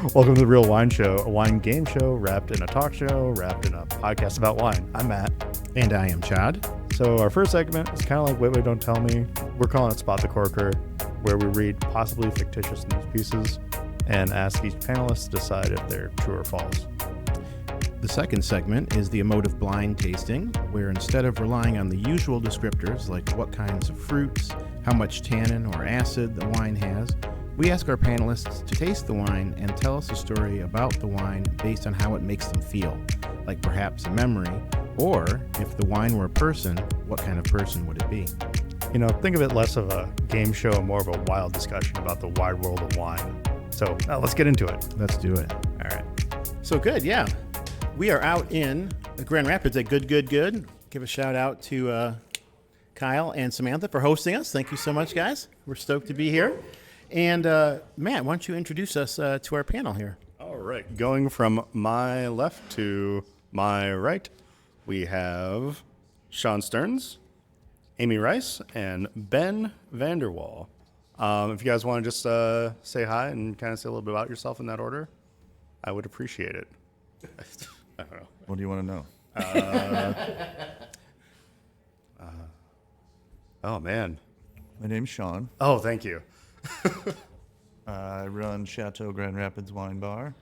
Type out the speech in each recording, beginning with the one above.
Welcome to The Real Wine Show, a wine game show wrapped in a talk show, wrapped in a podcast about wine. I'm Matt. And I am Chad. So our first segment is kind of like Wait, Don't Tell Me. We're calling it Spot the Corker, where we read possibly fictitious news pieces and ask each panelist to decide if they're true or false. The second segment is the emotive blind tasting, where instead of relying on the usual descriptors like what kinds of fruits, how much tannin or acid the wine has, we ask our panelists to taste the wine and tell us a story about the wine based on how it makes them feel, like perhaps a memory, or if the wine were a person, what kind of person would it be? You know, think of it less of a game show and more of a wild discussion about the wide world of wine. So let's get into it. Let's do it. All right. So good, yeah. We are out in Grand Rapids at Good. Give a shout out to Kyle and Samantha for hosting us. Thank you so much, guys. We're stoked to be here. And Matt, why don't you introduce us to our panel here? All right. Going from my left to my right, we have Sean Stearns, Amy Ruis, and Ben Vanderwaal. If you guys want to just say hi and kind of say a little bit about yourself in that order, I would appreciate it. I don't know. What do you want to know? Oh, man. My name's Sean. Oh, thank you. I run Chateau Grand Rapids Wine Bar.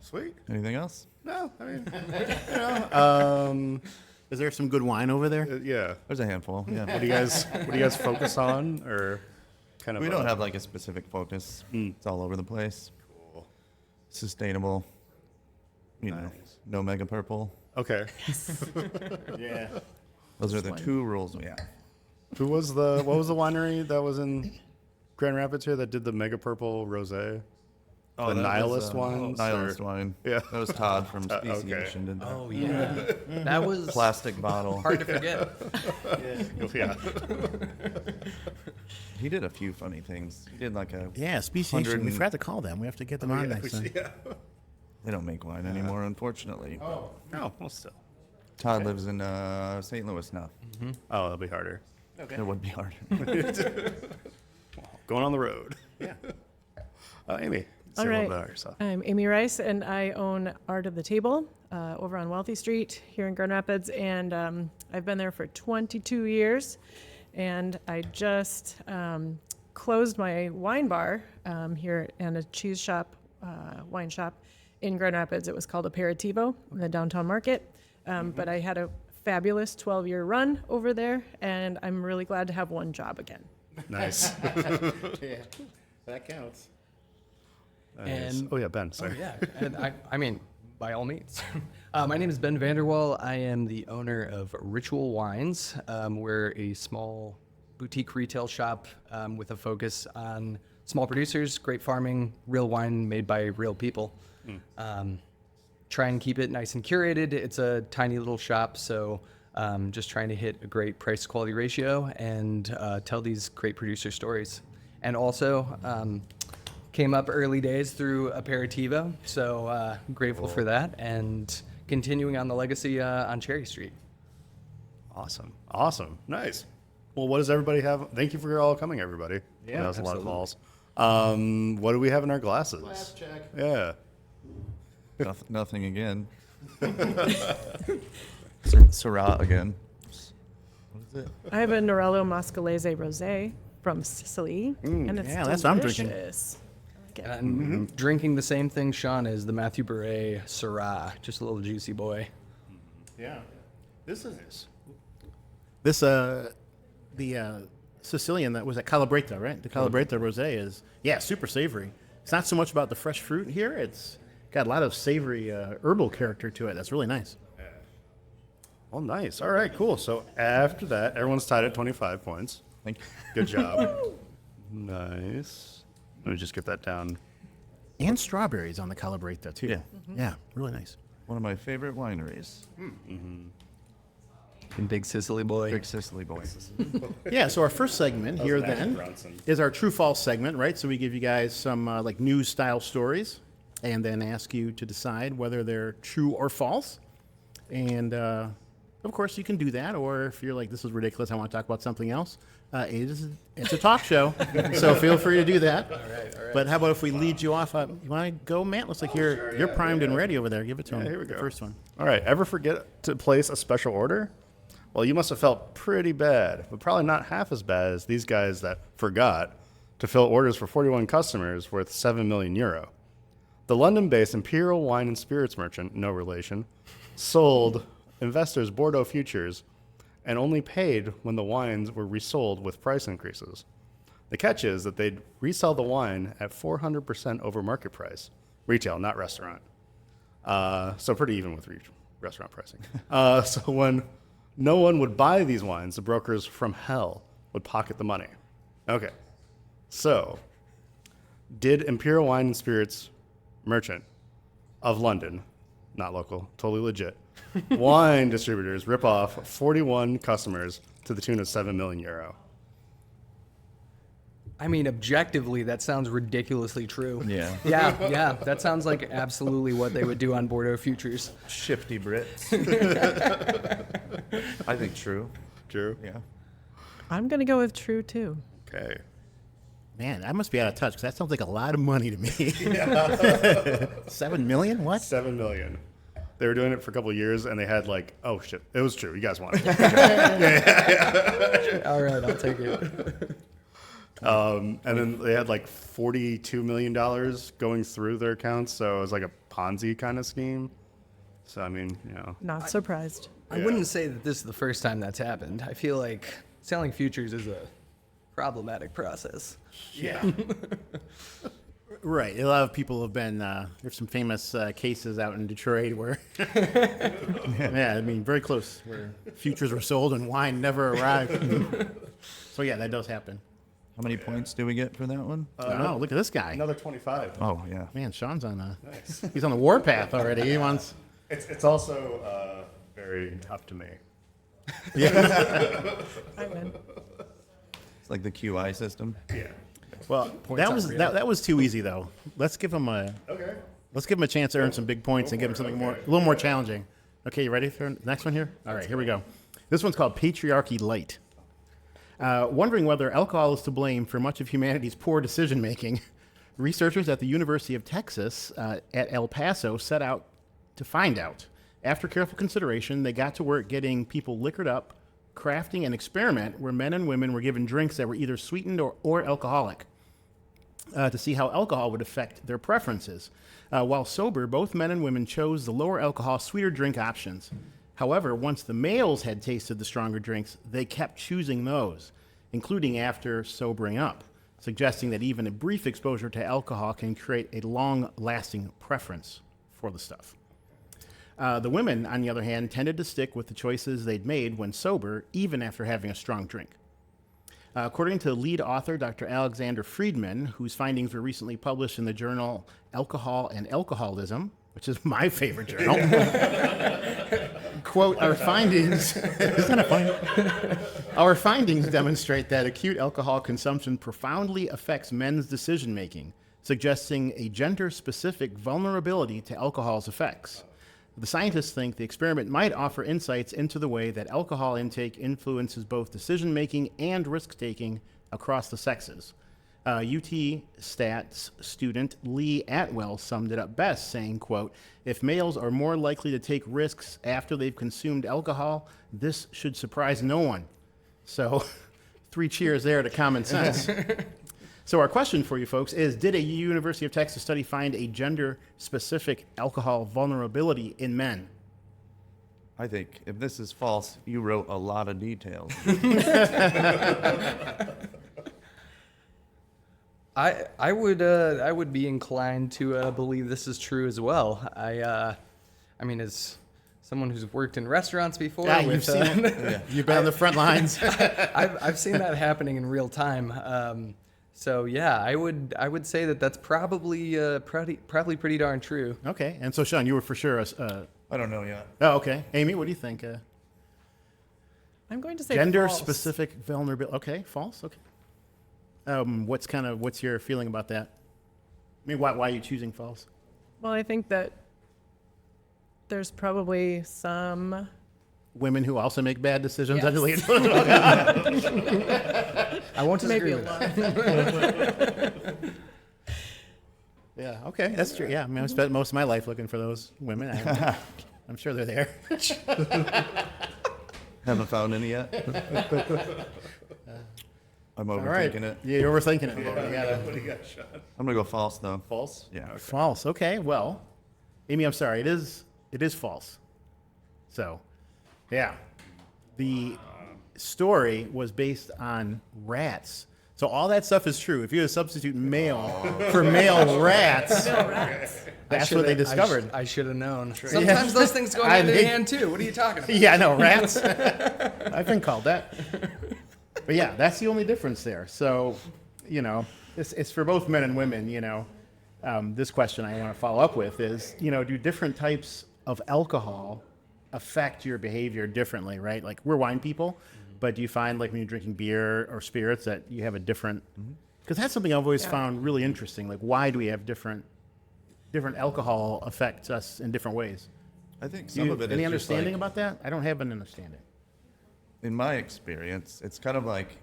Sweet. Anything else? No, I mean, Is there some good wine over there? yeah. There's a handful. Yeah. What do you guys focus on, or kind of? We don't have like a specific focus. It's all over the place. Cool. Sustainable. You know, no mega purple. Okay. Yeah. Those are the two rules we have. What was the winery that was in Grand Rapids here that did the Mega Purple Rosé? The that Nihilist was, ones? Nihilist or- wine. Yeah. That was Todd from Speciation. okay. Did that. Oh yeah, that was Plastic bottle. hard to forget. Yeah. He did a few funny things. He did like a. Yeah, Speciation. We forgot to call them. We have to get them on next time. Yeah. They don't make wine anymore, unfortunately. Oh, no. Well, still. Todd lives in St. Louis now. Oh, that'll be harder. It would be hard. Going on the road. Yeah. Amy, say All a little right. bit about yourself. I'm Amy Ruis, and I own Art of the Table over on Wealthy Street here in Grand Rapids, and I've been there for 22 years, and I just closed my wine bar here and a cheese shop, wine shop in Grand Rapids. It was called Aperitivo in the downtown market, but I had a fabulous 12-year run over there, and I'm really glad to have one job again. Nice. Yeah. That counts. Nice. And- Oh, yeah, Ben. Sorry. Yeah, and I mean, by all means. My name is Ben Vanderwaal. I am the owner of Ritual Wines. We're a small boutique retail shop with a focus on small producers, great farming, real wine made by real people. Try and keep it nice and curated. It's a tiny little shop, so just trying to hit a great price-quality ratio and tell these great producer stories. And also, came up early days through Aperitivo, so grateful for that, and continuing on the legacy on Cherry Street. Awesome. Nice. Well, what does everybody have? Thank you for all coming, everybody. Yeah, that was a lot of absolutely. balls. What do we have in our glasses? Glass check. Yeah. Nothing again. Syrah again. What is it? I have a Norello Mascalese Rosé from Sicily, and it's yeah, that's what I'm drinking. delicious. I like it. And drinking the same thing, Sean, as the Matthew Beret Syrah, just a little juicy boy. Yeah. This the Sicilian that was at Calabretta, right? The Calabretta Rosé is super savory. It's not so much about the fresh fruit here. It's got a lot of savory herbal character to it. That's really nice. Well, nice. All right, cool. So after that, everyone's tied at 25 points. Thank you. Good job. Nice. Let me just get that down. And strawberries on the Calabretta too. Yeah. Yeah, really nice. One of my favorite wineries. And Big Sicily boy. Big Sicily boys. Yeah, so our first segment here Matthew then Bronson. is our true false segment, right? So we give you guys some like news style stories and then ask you to decide whether they're true or false. And of course, you can do that. Or if you're like, this is ridiculous, I want to talk about something else. It's a talk show, so feel free to do that. All right. But how about if we lead you off? You want to go, Matt? Looks like you're primed and ready over there. Give it to him. Here we go. The first one. All right. Ever forget to place a special order? Well, you must have felt pretty bad, but probably not half as bad as these guys that forgot to fill orders for 41 customers worth 7 million euro. The London-based Imperial Wine and Spirits merchant, no relation, sold investors Bordeaux futures and only paid when the wines were resold with price increases. The catch is that they'd resell the wine at 400% over market price, retail, not restaurant. So pretty even with restaurant pricing. So when no one would buy these wines, the brokers from hell would pocket the money. Okay, so did Imperial Wine and Spirits merchant of London, not local, totally legit, wine distributors rip off 41 customers to the tune of 7 million euro? I mean, objectively, that sounds ridiculously true. Yeah. Yeah, that sounds like absolutely what they would do on Bordeaux futures. Shifty Brits. I think true. True? Yeah. I'm going to go with true, too. Okay. Man, I must be out of touch because that sounds like a lot of money to me. 7 million? What? 7 million. They were doing it for a couple of years, and they had like, oh shit, it was true. You guys want it. All right, I'll take it. And then they had like $42 million going through their accounts, so it was like a Ponzi kind of scheme. So, I mean, you know. Not surprised. I wouldn't say that this is the first time that's happened. I feel like selling futures is a problematic process. Yeah. Right. A lot of people have been, there's some famous cases out in Detroit where, yeah, I mean, very close, where futures were sold and wine never arrived. So, yeah, that does happen. How many points do we get for that one? Oh, look at this guy. Another 25. Oh, yeah. Man, Sean's on he's on the warpath already. He wants. It's also very tough to me. I win. It's like the QI system. Yeah. Well, that was too easy though. Let's give him a chance to earn some big points and give him something a little more challenging. Okay, you ready for the next one here? All right, here we go. This one's called Patriarchy Light. Wondering whether alcohol is to blame for much of humanity's poor decision making, researchers at the University of Texas at El Paso set out to find out. After careful consideration, they got to work getting people liquored up, crafting an experiment where men and women were given drinks that were either sweetened or alcoholic to see how alcohol would affect their preferences. While sober, both men and women chose the lower alcohol, sweeter drink options. However, once the males had tasted the stronger drinks, they kept choosing those, including after sobering up, suggesting that even a brief exposure to alcohol can create a long-lasting preference for the stuff. The women, on the other hand, tended to stick with the choices they'd made when sober, even after having a strong drink. According to lead author Dr. Alexander Friedman, whose findings were recently published in the journal Alcohol and Alcoholism, which is my favorite journal, quote, our findings demonstrate that acute alcohol consumption profoundly affects men's decision-making, suggesting a gender-specific vulnerability to alcohol's effects. The scientists think the experiment might offer insights into the way that alcohol intake influences both decision-making and risk-taking across the sexes. UT Stats student Lee Atwell summed it up best, saying, quote, if males are more likely to take risks after they've consumed alcohol, this should surprise no one. So 3 cheers there to common sense. So our question for you folks is, did a University of Texas study find a gender-specific alcohol vulnerability in men? I think if this is false, you wrote a lot of details. I would be inclined to believe this is true as well. I mean, as someone who's worked in restaurants before, You've seen it. You've been on the front lines. I've seen that happening in real time. So yeah, I would say that that's probably pretty darn true. Okay, and so Sean, you were for sure. I don't know yet. Oh, okay. Amy, what do you think? I'm going to say Gender-specific vulnerability. Okay, false. Okay. What's your feeling about that? I mean, why are you choosing false? Well, I think that there's probably some women who also make bad decisions. Yes. I won't disagree Maybe a with that. lot. Yeah, okay, that's true. Yeah, I mean, I spent most of my life looking for those women. I'm sure they're there. Haven't found any yet. I'm All right. overthinking it. Yeah, you're overthinking it. You gotta- What do you got, Sean? I'm gonna go false though. False? Yeah. False. Okay. Well, Amy, I'm sorry. It is false. So, yeah, the story was based on rats. So all that stuff is true. If you substitute male for male rats, that's what they discovered. I should have known. Sometimes those things go hand in hand too. What are you talking about? Yeah, I know, rats. I've been called that. But yeah, that's the only difference there. So, it's for both men and women, This question I want to follow up with is, do different types of alcohol affect your behavior differently, right? Like, we're wine people, but do you find, like, when you're drinking beer or spirits that you have a different... Because that's something I've always found really interesting. Like, why do we have different alcohol affects us in different ways? I think some of it is Any just understanding like, about that? I don't have an understanding. in my experience, it's kind of like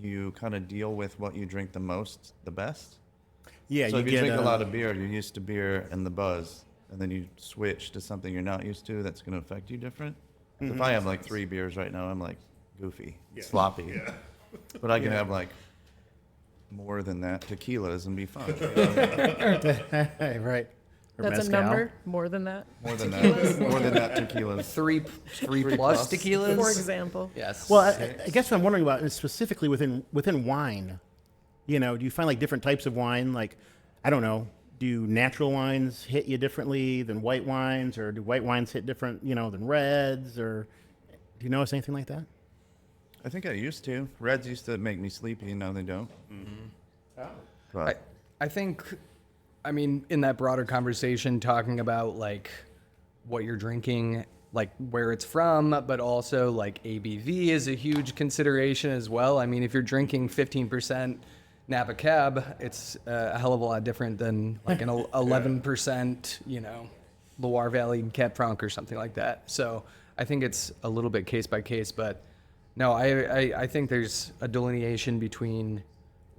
you kind of deal with what you drink the most, the best. Yeah, So you if you get drink a lot of beer, you're used to beer and the buzz, and then you switch to something you're not used to that's going to affect you different. So if I have like 3 beers right now, I'm like goofy, sloppy. But I can have like more than that tequilas and be fine. right. Or That's mezcal. a number. More than that. More than that. More than that tequilas. Three plus tequilas. For example. Yes. Well, I guess what I'm wondering about is specifically within wine. Do you find like different types of wine? Like, I don't know, do natural wines hit you differently than white wines, or do white wines hit different, than reds, or do you notice anything like that? I think I used to. Reds used to make me sleepy, now they don't. But I think, in that broader conversation, talking about like what you're drinking, like where it's from, but also like ABV is a huge consideration as well. If you're drinking 15% Napa Cab, it's a hell of a lot different than like an 11%, Loire Valley Cab Franc or something like that. So I think it's a little bit case by case, but no, I think there's a delineation between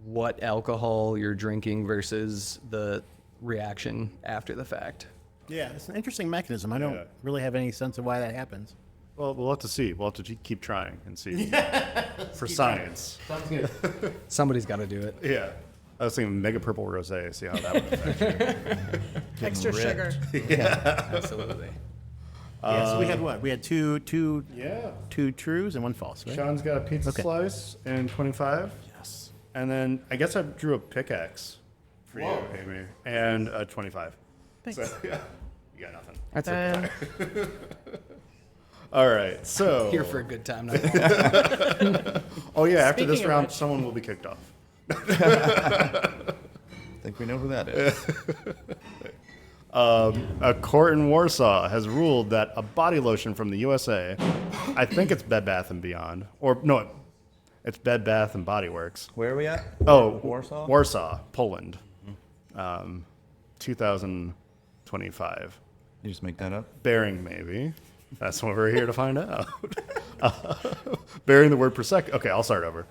what alcohol you're drinking versus the reaction after the fact. Yeah, it's an interesting mechanism. I don't really have any sense of why that happens. Well, we'll have to see. We'll have to keep trying and see. For science. Somebody's got to do it. Yeah. I was thinking mega purple rosé, see how that would affect you. Extra sugar. Absolutely. Yeah, so we had what? We had two Yeah. trues and one false, right? Sean's got a pizza Okay. slice and 25. yes. And then I guess I drew a pickaxe for you, Amy, and a 25. Thanks. So, yeah, you got nothing. That's Um, All right, so. here for a good time. Oh, yeah, after this Speaking of round, which- someone will be kicked off. I think we know who that is. A court in Warsaw has ruled that a body lotion from the USA, I think it's Bed Bath & Beyond, or no, it's Bed Bath & Body Works. Where are we at? Oh, Warsaw? Warsaw, Poland, 2025. You just make that up? Bearing, maybe. That's what we're here to find out. Bearing the word Prosecco. Okay, I'll start over.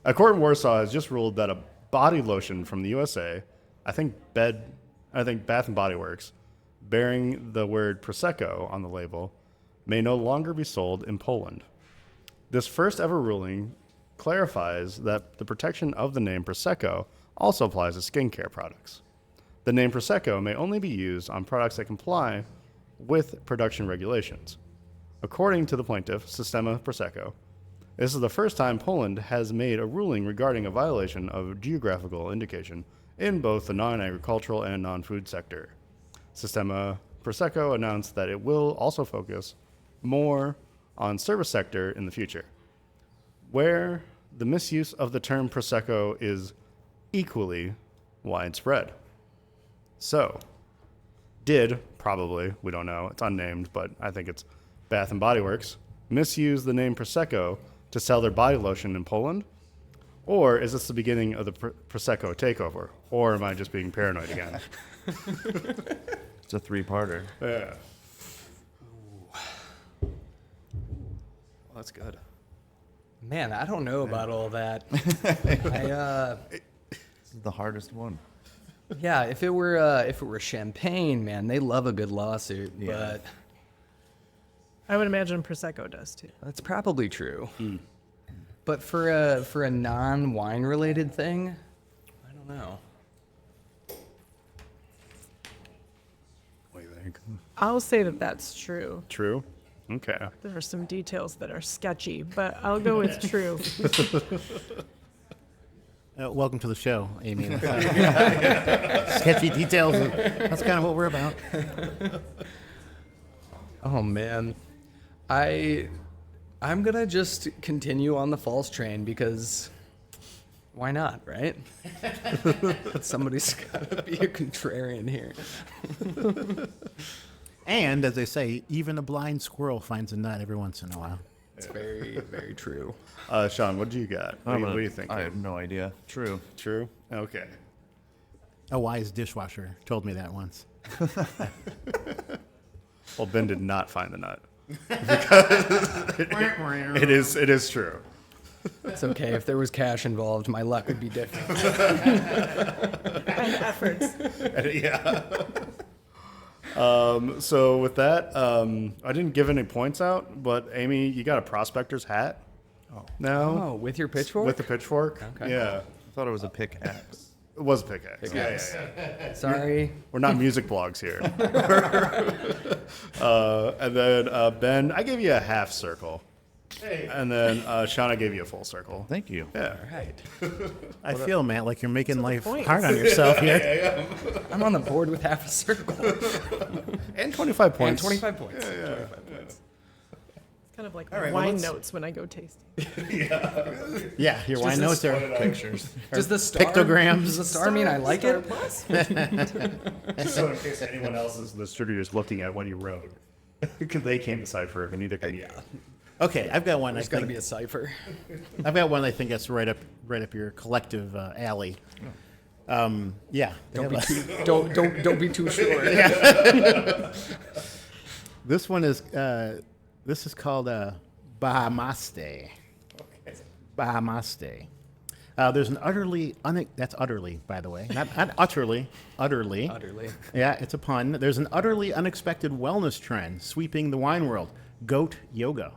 A court in Warsaw has just ruled that a body lotion from the USA, I think Bath and Body Works, bearing the word Prosecco on the label, may no longer be sold in Poland. This first ever ruling clarifies that the protection of the name Prosecco also applies to skincare products. The name Prosecco may only be used on products that comply with production regulations. According to the plaintiff, Sistema Prosecco, this is the first time Poland has made a ruling regarding a violation of geographical indication in both the non-agricultural and non-food sector. Sistema Prosecco announced that it will also focus more on service sector in the future, where the misuse of the term Prosecco is equally widespread. So, probably, we don't know, it's unnamed, but I think it's Bath and Body Works, misuse the name Prosecco to sell their body lotion in Poland? Or is this the beginning of the Prosecco takeover? Or am I just being paranoid again? It's a 3-parter. Yeah. that's good. Man, I don't know about all that. This is the hardest one. Yeah, if it were champagne, man, they love a good lawsuit. Yeah. But I would imagine Prosecco does too. that's probably true. But for a non-wine related thing, I don't know. What do you think? I'll say that that's true. True. Okay. There are some details that are sketchy, but I'll go with true. Welcome to the show, Amy. Sketchy details. That's kind of what we're about. Oh man, I'm gonna just continue on the false train because why not, right? Somebody's gotta be a contrarian here. And as they say, even a blind squirrel finds a nut every once in a while. It's very, very true. Sean, what do you got? What do you think? I have no idea. True. True. Okay. A wise dishwasher told me that once. Well, Ben did not find the nut because it is true. It's okay. If there was cash involved, my luck would be different. And efforts. Yeah. So with that, I didn't give any points out, but Amy, you got a prospector's hat now Oh, with your pitchfork? with the pitchfork. Okay. Yeah, I thought it was a pickaxe. it was a pickaxe. Pickaxe. Yeah. Sorry. We're not music blogs here. And then Ben, I gave you a half circle. And then Sean, I gave you a full circle. Thank you. Yeah. All right. I feel, Matt, like you're making life points. hard on yourself here. I'm on the board with half a circle. And 25 And points. 25 points. 25 points. It's kind of like right, well, wine let's- notes when I go tasting. Yeah, your wine notes are Pictures. Does the star, pictograms. Does the star mean I like it? So in case anyone else is the studios looking at what you wrote, because they can't decipher it, and neither can you. Okay, I've got one. There's got to be a cipher. I've got one I think that's right up your collective alley. Yeah. Don't be too sure. This one is called Bahamaste. Bahamaste. There's an that's utterly, by the way, not utterly. Utterly. Yeah, it's a pun. There's an utterly unexpected wellness trend sweeping the wine world: goat yoga,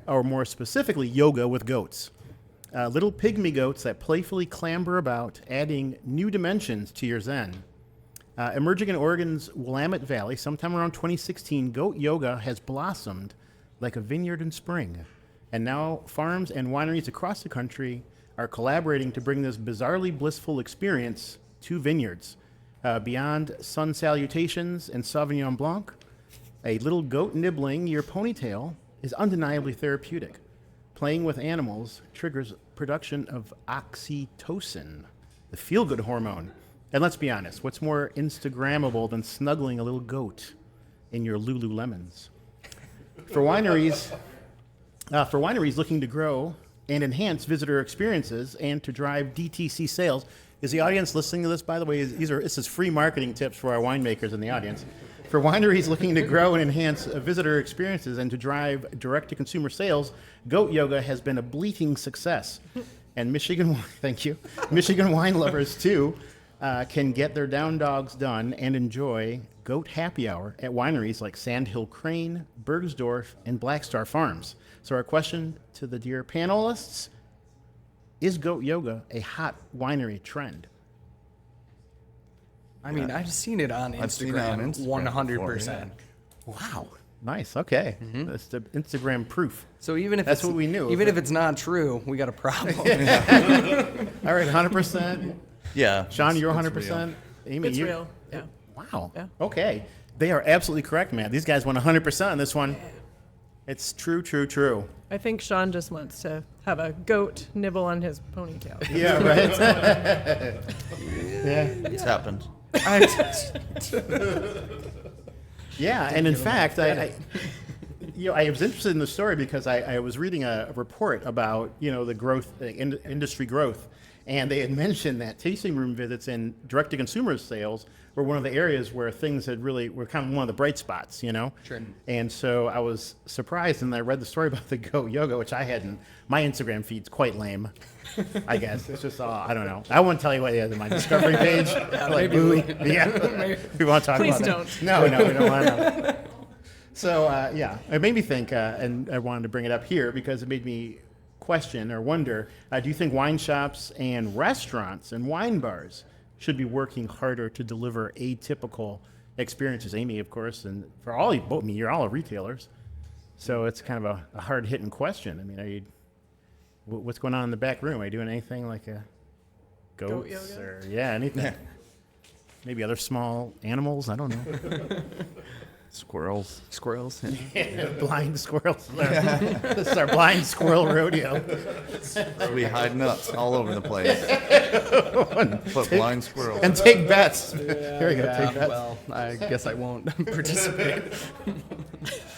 or more specifically, yoga with goats. Little pygmy goats that playfully clamber about, adding new dimensions to your zen. Emerging in Oregon's Willamette Valley, sometime around 2016, goat yoga has blossomed like a vineyard in spring. And now farms and wineries across the country are collaborating to bring this bizarrely blissful experience to vineyards. Beyond sun salutations and Sauvignon Blanc, a little goat nibbling your ponytail is undeniably therapeutic. Playing with animals triggers production of oxytocin, the feel-good hormone. And let's be honest, what's more Instagrammable than snuggling a little goat in your Lululemons? For wineries looking to grow and enhance visitor experiences and to drive DTC sales, is the audience listening to this, by the way? This is free marketing tips for our winemakers in the audience. For wineries looking to grow and enhance visitor experiences and to drive direct-to-consumer sales, goat yoga has been a bleating success. And Michigan wine lovers, too, can get their down dogs done and enjoy goat happy hour at wineries like Sandhill Crane, Bergsdorf, and Black Star Farms. So our question to the dear panelists, is goat yoga a hot winery trend? I mean, I've seen it on I've seen it on Instagram, Instagram 100%. Wow. Nice. Okay. That's the Instagram proof. So even if That's it's, what we knew. Even if it's not true, we got a problem. All right, 100%. Yeah. Sean, you're it's 100%. Amy, It's you? real. Yeah. Wow. Yeah. Okay. They are absolutely correct, man. These guys went 100% on this one. It's true, true, true. I think Sean just wants to have a goat nibble on his ponytail. Yeah, right. Yeah. It's happened. Yeah, and in fact, I was interested in the story because I was reading a report about the growth, industry growth, And they had mentioned that tasting room visits and direct-to-consumer sales were one of the areas where things were kind of one of the bright spots, you know? Sure. And so I was surprised, and I read the story about the goat yoga, which I hadn't. My Instagram feed's quite lame, I guess. It's just, I don't know. I won't tell you what it is on my discovery page. maybe we- we won't talk Please about that. don't. No, we don't want to know. So, it made me think, and I wanted to bring it up here because it made me question or wonder, do you think wine shops and restaurants and wine bars should be working harder to deliver atypical experiences? Amy, of course, and for all you, both me, you're all retailers. So it's kind of a hard-hitting question. I mean, what's going on in the back room? Are you doing anything like a Goat goats yoga? or, anything? Maybe other small animals? I don't know. Squirrels. Squirrels. Blind squirrels. This is our blind squirrel rodeo. We hide nuts all over the place. Put blind squirrels. And take bets. Here we go, Yeah, take bets. well, I guess I won't participate.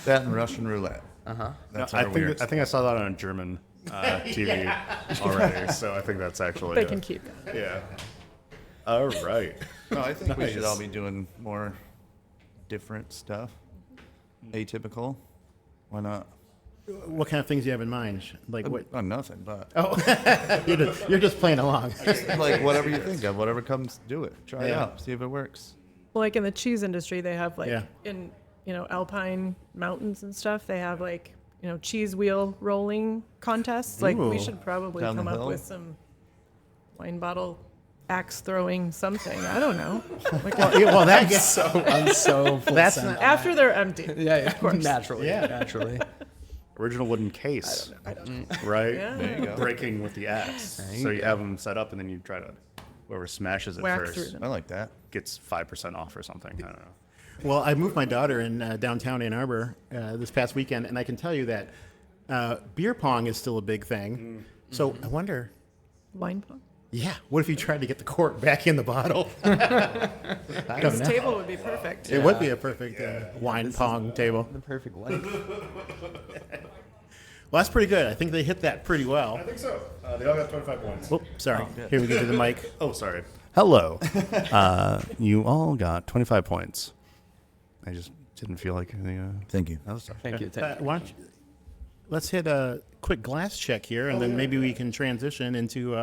That and Russian roulette. Uh-huh. That's I our weird. think I saw that on a German TV already, so I think that's actually They can keep that. Yeah. All right. No, I think we should Nice. all be doing more different stuff. Atypical. Why not? What kind of things do you have in mind? Like what? Oh, nothing, but You're just playing along. like whatever you think of, whatever comes, do it. Try it Yeah. out, see if it works. Like in the cheese industry, they have Yeah. in Alpine mountains and stuff, they have cheese wheel rolling contests. Like we Ooh. should probably Down the come up hill? with some wine bottle axe throwing something. I don't know. Like Well, that gets I'm so full That's send. not- after they're empty. Yeah, of course. Naturally. Yeah. Naturally. Original wooden case. Right? Yeah. There you go. Breaking with the axe. So you have them set up and then you try to, whoever smashes it Whack first through them. I like that. gets 5% off or something. I don't know. Well, I moved my daughter in downtown Ann Arbor this past weekend, and I can tell you that beer pong is still a big thing. So I wonder, Wine pong. what if you tried to get the cork back in the bottle? I don't This know. table would be perfect. It would be a perfect wine pong table. The perfect length. Well, that's pretty good. I think they hit that pretty well. I think so. They all got 25 points. Oh, sorry. Here we go to the mic. Oh, sorry. Hello. You all got 25 points. I just didn't feel like any Thank you. other stuff. Thank you. Why don't you, let's hit a quick glass check here, and then maybe we can transition into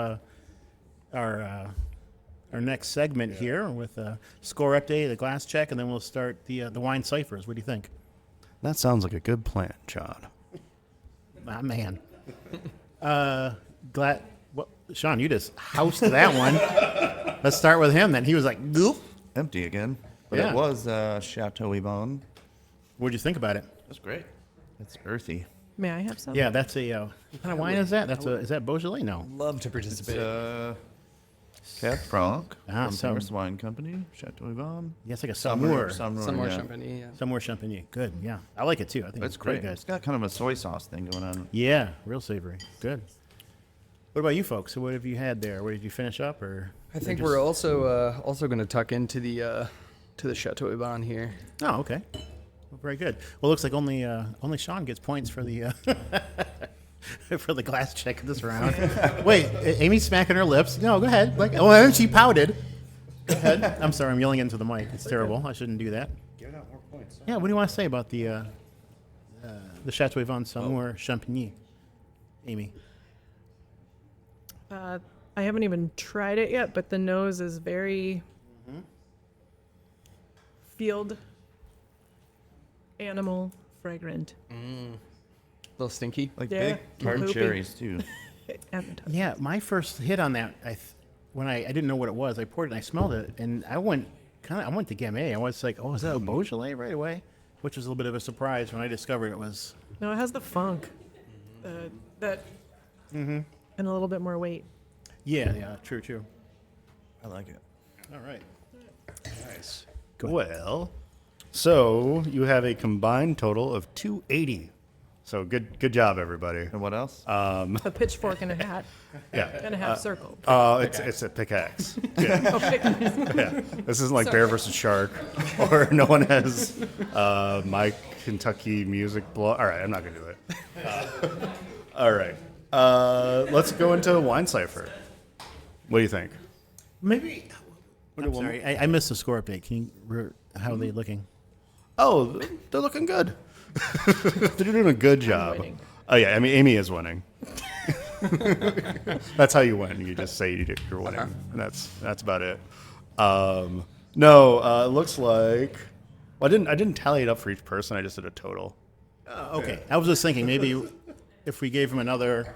our next segment here with a score update, a glass check, and then we'll start the wine ciphers. What do you think? That sounds like a good plan, John. Ah, man. Sean, you just housed that one. Let's start with him then. He was like, goop. Empty again. But Yeah. it was Chateau Yvonne. What'd you think about it? That's great. It's earthy. May I have some? Yeah, that's a what kind of wine is that? Is that Beaujolais? No. Love to It's participate. Cab Franc Ah, from so- Paris Wine Company. Chateau Yvonne. Yeah, it's like a Saumur. Some more champagne. Yeah. Saumur Champagny. Good. Yeah, I like it too. I think It's it's pretty great. good. It's got kind of a soy sauce thing going on. Yeah, real savory. Good. What about you folks? So what have you had there? What did you finish up, or? I think we're also going to tuck into the Chateau Yvonne here. Oh, okay. Well, very good. Well, it looks like only Sean gets points for the for the glass check this round. Wait, Amy's smacking her lips. No, go ahead. And she pouted. Go ahead. I'm sorry, I'm yelling into the mic. It's terrible. I shouldn't do that. Give out more points. Yeah, what do you want to say about the Chateau Yvonne Saumur Champagny, Amy? I haven't even tried it yet, but the nose is very field animal fragrant. A little stinky. Like Yeah, big hard poopy. cherries too. Yeah, my first hit on that, when I didn't know what it was, I poured it and I smelled it, and I went to Gamay. I was like, oh, is that a Beaujolais right away? Which was a little bit of a surprise when I discovered it was. No, it has the funk, and a little bit more weight. Yeah, true. I like it. All right. Nice. Well, so you have a combined total of 280. So good job, everybody. And what else? A pitchfork and a hat Yeah. and a half circle. It's a pickaxe. Yeah. Oh, picnic. Yeah. This isn't like Bear versus Shark, or no one has my Kentucky music blog. All right, I'm not gonna do it. All right, let's go into wine cipher. What do you think? Maybe. I'm sorry, I missed the score update. Can you, how are they looking? Oh, they're looking good. They're doing a good job. winning. Oh yeah, I mean Amy is winning. That's how you win. You just say you're winning, and that's about it. No, it looks like. Well, I didn't tally it up for each person. I just did a total. Okay, I was just thinking maybe if we gave him another,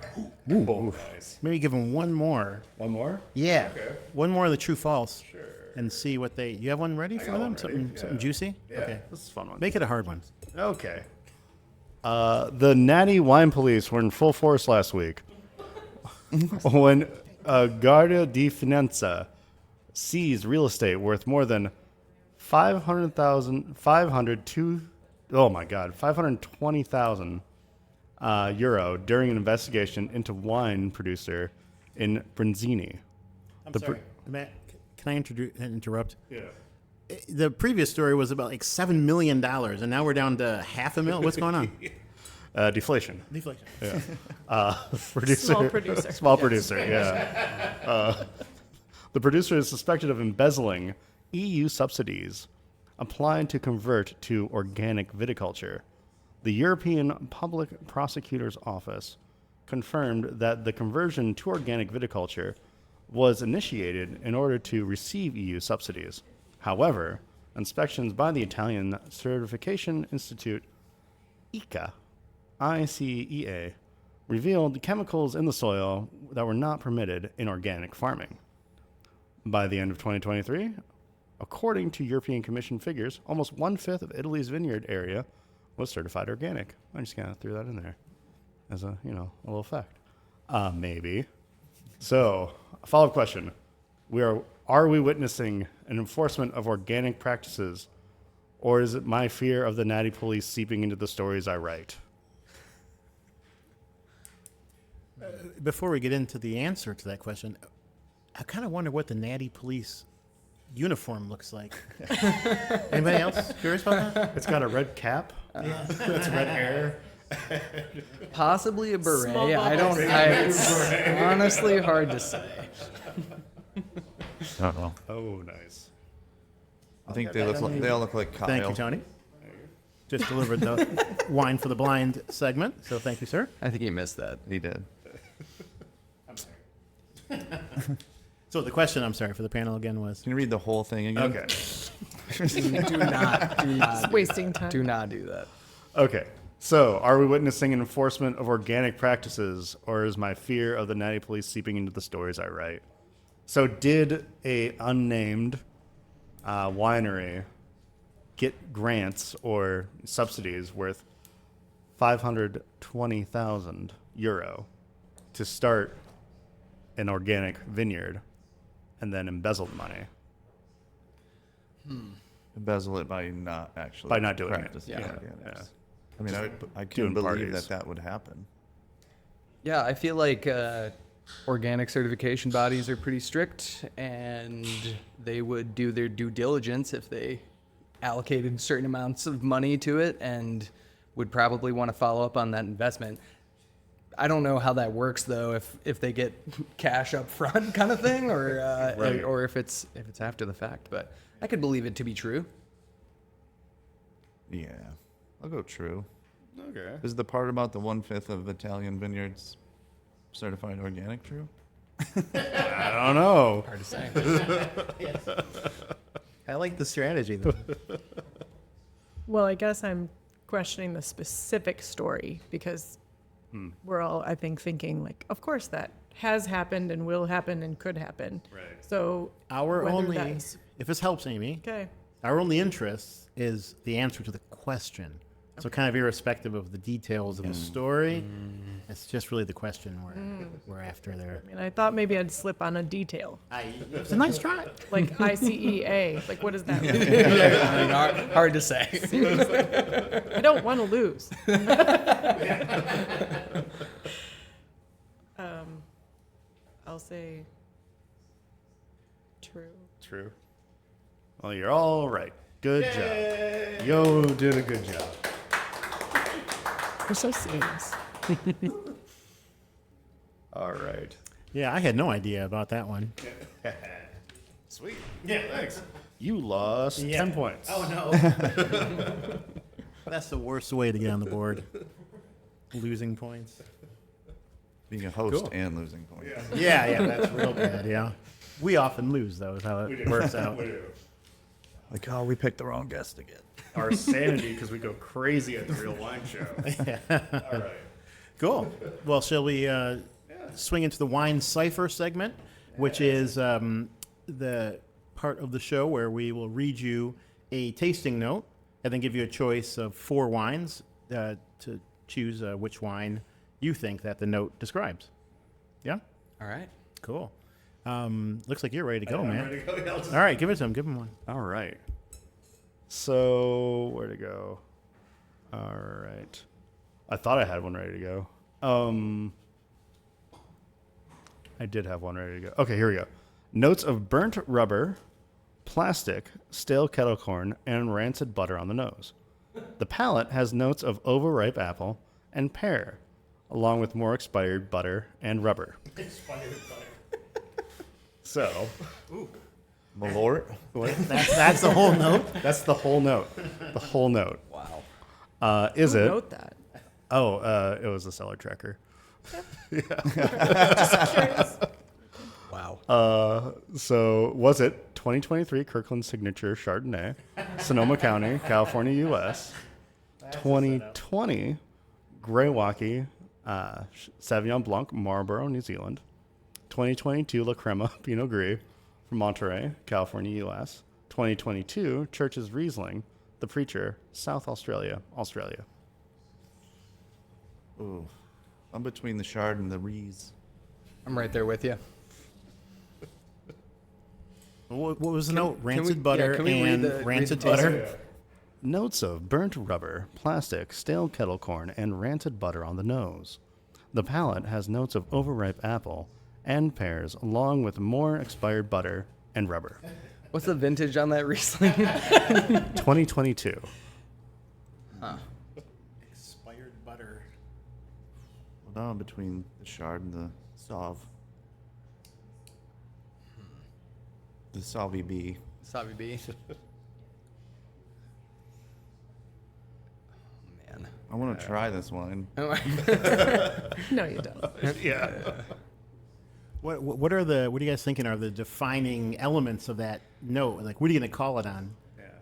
maybe give him one more. One more? Yeah, one more of the true false. Sure. And see what they. You have one ready for them? Something juicy? Yeah, Okay. this is a fun one. Make it a hard one. Okay. The Natty Wine Police were in full force last week when Guardia di Finanza seized real estate worth more than 520,000 euro during an investigation into wine producer in Brindisi. I'm sorry, Matt. Can I interrupt? Yeah. The previous story was about like $7 million, and now we're down to $500,000. What's going on? Deflation. Deflation. Producer, Small producer. Small producer, yeah. The producer is suspected of embezzling EU subsidies applied to convert to organic viticulture. The European Public Prosecutor's Office confirmed that the conversion to organic viticulture was initiated in order to receive EU subsidies. However, inspections by the Italian Certification Institute, ICEA, revealed chemicals in the soil that were not permitted in organic farming. By the end of 2023, according to European Commission figures, almost 1/5 of Italy's vineyard area was certified organic. I just kind of threw that in there as a little fact. Maybe. So, a follow-up question. Are we witnessing an enforcement of organic practices, or is it my fear of the natty police seeping into the stories I write? Before we get into the answer to that question, I kind of wonder what the natty police uniform looks like. Anybody else curious about that? It's got a red cap. It's red hair. Possibly a beret. Small bubbles. It's honestly hard to say. Uh-oh. Oh, nice. I think they all look like Kyle. Thank you, Tony. Just delivered the wine for the blind segment, so thank you, sir. I think he missed that. He did. So the question, I'm sorry, for the panel again was, Can you read the whole thing again? Okay. Do not Just wasting time. do not do that. Okay. So, are we witnessing an enforcement of organic practices, or is my fear of the natty police seeping into the stories I write? So, did a unnamed winery get grants or subsidies worth 520,000 euro to start an organic vineyard and then embezzled money? Embezzle it by not actually By not doing it. practicing Yeah. organics. Yeah. I mean, I doing couldn't believe parties. that would happen. Yeah, I feel like organic certification bodies are pretty strict, and they would do their due diligence if they allocated certain amounts of money to it, and would probably want to follow up on that investment. I don't know how that works though, if they get cash up front kind of thing, or Right. or if it's after the fact. But I could believe it to be true. Yeah, I'll go true. Okay. Is the part about the 1/5 of Italian vineyards certified organic true? I don't know. Hard to say. I like the strategy, though. Well, I guess I'm questioning the specific story because we're all, I think, thinking like, of course that has happened and will happen and could happen. Right. So Our whether only, that's- if this helps, Amy, okay, our only interest is the answer to the question. So kind of irrespective of the details of the story, it's just really the question we're after there. I mean, I thought maybe I'd slip on a detail, It's a nice try. like ICEA. Like, what does that mean? Hard to say. I don't want to lose. I'll say true. True. Well, you're all right. Good job. Yo did a good job. We're so serious. All right. Yeah, I had no idea about that one. Sweet. Yeah, thanks. You lost 10 points. Oh, no. That's the worst way to get on the board. Losing points. Being a host Cool. and losing points. Yeah, that's real bad, yeah. We often lose, though, is how it works out. We do. Like, oh, we picked the wrong guest again. Our sanity, because we go crazy at the real wine show. All right. Cool. Well, shall we swing into the wine cipher segment, which is the part of the show where we will read you a tasting note and then give you a choice of 4 wines to choose which wine you think that the note describes. Yeah? All right. Cool. Looks like you're ready to go, I'm man. ready to go. Yeah, I'll just- All right, give it to him. Give him one. All right. So, where to go? All right. I thought I had one ready to go. I did have one ready to go. Okay, here we go. Notes of burnt rubber, plastic, stale kettle corn, and rancid butter on the nose. The palate has notes of overripe apple and pear, along with more expired butter and rubber. Expired butter. So, Malort? That's the whole note. that's the whole note. The whole note. Wow. Is Who it? wrote that? Oh, it was a cellar tracker. Wow. So was it 2023 Kirkland Signature Chardonnay, Sonoma County, California, U.S. 2020 Greywalkie Sauvignon Blanc, Marlborough, New Zealand. 2022 La Crema Pinot Gris from Monterey, California, U.S. 2022 Church's Riesling, The Preacher, South Australia, Australia. Ooh. I'm between the Chard and the Rees. I'm right there with you. What was the note? can we- Rancid yeah, butter can we read and the- read rancid the tasting? butter? Notes of burnt rubber, plastic, stale kettle corn, and rancid butter on the nose. The palate has notes of overripe apple and pears, along with more expired butter and rubber. What's the vintage on that Riesling? 2022. Expired butter. Well, now I'm between the Chard and the Sauv. The Sauvi B. Savi B. Oh, man. I want to try this wine. No, you don't. Yeah. What are you guys thinking are the defining elements of that note? Like, what are you going to call it on?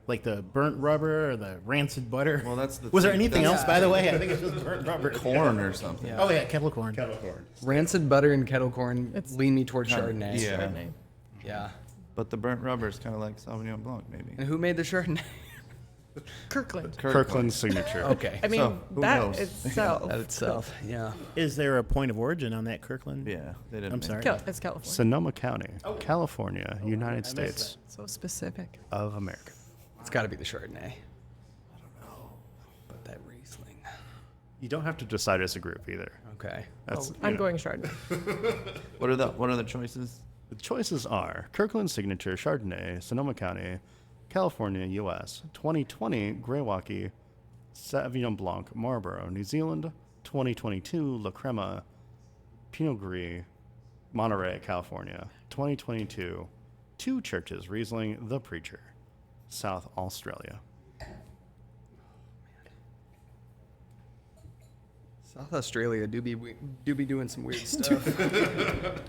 Like the burnt rubber or the rancid butter? Well, that's the Was there thing. anything That's- else, by the way? I think it's just burnt rubber. Corn or something. Yeah. Oh, yeah, kettle corn. Kettle corn. Rancid butter and kettle corn It's- lean me towards Chardonnay. Yeah. Chardonnay. Yeah. But the burnt rubber is kind of like Sauvignon Blanc, maybe. And who made the Chardonnay? Kirkland. Kirkland Signature. Okay. I mean, So, who that knows? itself. That itself. Yeah. Is there a point of origin on that Kirkland? Yeah, they didn't. I'm make sorry. it. It's California. Sonoma County, California, United missed States So specific. of America. It's got to be the Chardonnay. I don't know. But that Riesling. You don't have to decide as a group either. Okay. That's, I'm you know. going Chardonnay. What are the choices? The choices are Kirkland Signature Chardonnay, Sonoma County, California, U.S. 2020 Greywalkie Sauvignon Blanc, Marlborough, New Zealand. 2022 La Crema Pinot Gris, Monterey, California. 2022 Two Churches Riesling, The Preacher, South Australia. South Australia do be doing some weird stuff. But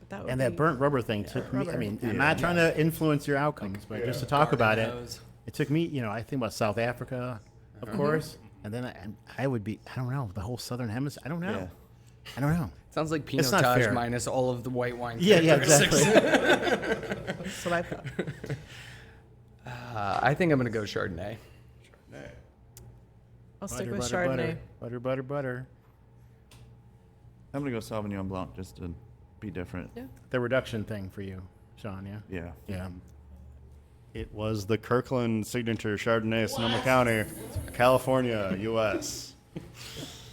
that would And that be- burnt rubber thing took me. I rubber. mean, I'm not trying to influence your outcomes, but just to talk about it, Nose. it took me. I think about South Africa, of course, and then I would be. I don't know the whole southern hemisphere. I don't know. Yeah. I don't know. Sounds like It's not Pinotage fair. minus all of the white wine. Yeah, characteristics. exactly. That's what I thought. I think I'm gonna go Chardonnay. I'll stick Butter, with butter, Chardonnay. butter, butter, butter. I'm gonna go Sauvignon Blanc just to be different. Yeah. The reduction thing for you, Sean. Yeah. Yeah. Yeah. It was the Kirkland Signature Chardonnay, Sonoma County, California, U.S.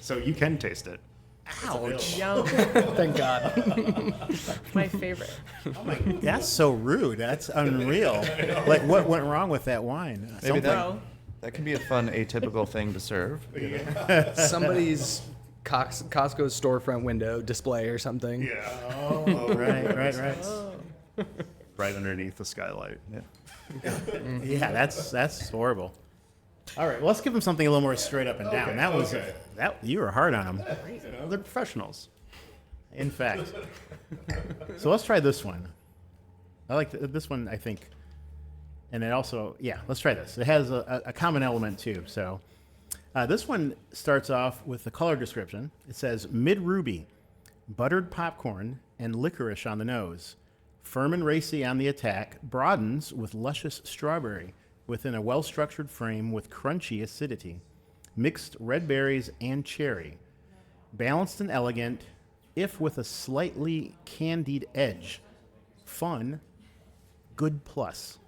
So you can taste it. Yum. Thank God. My favorite. That's so rude. That's unreal. Like, what went wrong with that wine? Maybe Bro. that could be a fun atypical thing to serve. Somebody's Costco's storefront window display or something. Yeah. Oh, right. Right underneath the skylight. Yeah. Yeah, that's horrible. All right, well, let's give them something a little more straight up and down. That was that you were hard on them. You know, they're professionals. In fact. So let's try this one. I like this one, I think. And it also, let's try this. It has a common element too. So this one starts off with the color description. It says mid-ruby, buttered popcorn, and licorice on the nose. Firm and racy on the attack, broadens with luscious strawberry within a well-structured frame with crunchy acidity. Mixed red berries and cherry. Balanced and elegant, if with a slightly candied edge. Fun, good plus.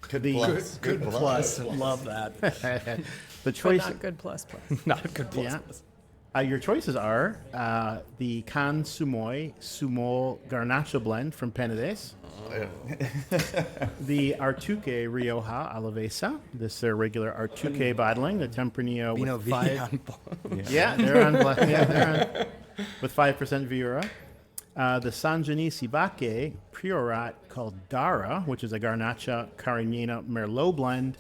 Good The- plus. Good plus. Love that. The But choice, not good plus. Not a good plus. yeah. Your choices are the Can Sumoy Sumol Garnacha blend from Panelists, the Artuque Rioja Alavesa, this their regular Artuque bottling, the Tempranillo Vino with 5. Vion. Yeah, they're on black. Yeah, they're on with 5% Viura. The Sangiovese Bache Priorat called Dara, which is a Garnacha Carignana Merlot blend,